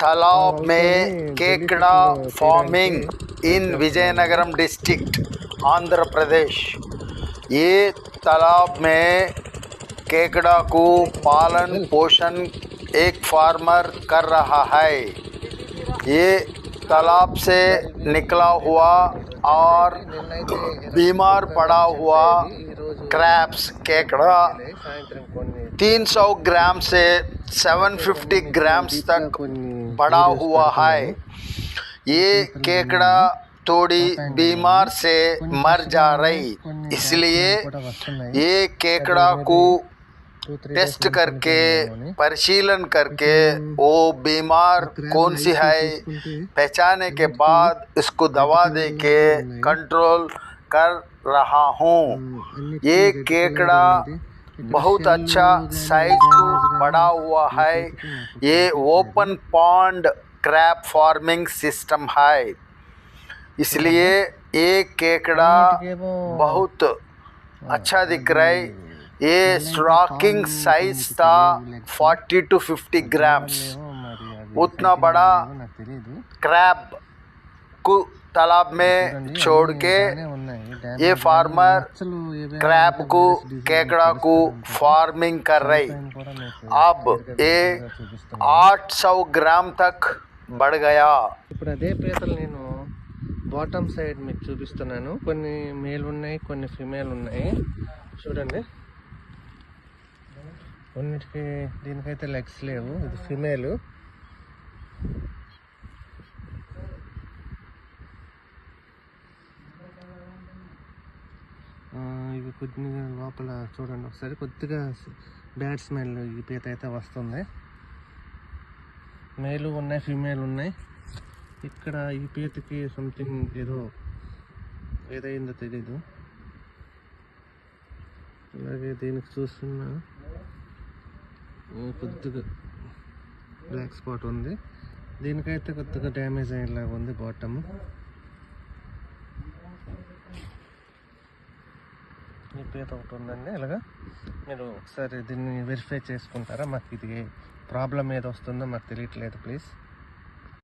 तालाब में केकड़ा farming in Vizianagaram district Andhra Pradesh. ये तालाब में केकड़ा को पालन पोषण एक फार्मर कर रहा है। ये तालाब से निकला हुआ और बीमार पड़ा हुआ क्रैब्स केकड़ा 300 ग्राम से 750 ग्राम्स तक बड़ा हुआ है। ये केकड़ा थोड़ी बीमार से मर जा रही, इसलिए ये केकड़ा को टेस्ट करके परिशीलन करके वो बीमार कौन सी है पहचाने के बाद इसको दवा दे के कंट्रोल कर रहा हूँ। ये केकड़ा बहुत अच्छा साइज को बड़ा हुआ है। ये open pond crab farming system है, इसलिए ये केकड़ा बहुत अच्छा दिख रहा है। ये स्टॉकिंग साइज था 40 to 50 ग्राम्स। उतना बड़ा क्रैब को तालाब में छोड़ के ये फार्मर क्रैब को केकड़ा को फार्मिंग कर रही। अब ये 800 ग्राम तक बढ़ गया। ఇప్పుడు అదే పీతలు నేను బాటమ్ సైడ్ మీకు చూపిస్తున్నాను. కొన్ని మేల్ ఉన్నాయి, కొన్ని ఫీమేల్ ఉన్నాయి. చూడండి, కొన్నిటికి దీనికైతే లెగ్స్ లేవు. ఇది ఫీమేల్. ఇవి కొద్దిగా లోపల చూడండి ఒకసారి, కొద్దిగా బ్యాడ్ స్మెల్ ఈ పీత అయితే వస్తుంది. మేలు ఉన్నాయి, ఫీమేల్ ఉన్నాయి. ఇక్కడ ఈ పీతకి సంథింగ్ ఏదైందో తెలీదు. అలాగే దీనికి చూస్తున్నా కొద్దిగా బ్లాక్ స్పాట్ ఉంది. దీనికైతే కొద్దిగా డ్యామేజ్ అయ్యేలాగా ఉంది బాటమ్. ఈ పీత ఒకటి ఉందండి. ఇలాగా మీరు ఒకసారి దీన్ని వెరిఫై చేసుకుంటారా? మాకు ఇది ప్రాబ్లం ఏది వస్తుందో మాకు తెలియట్లేదు, ప్లీజ్.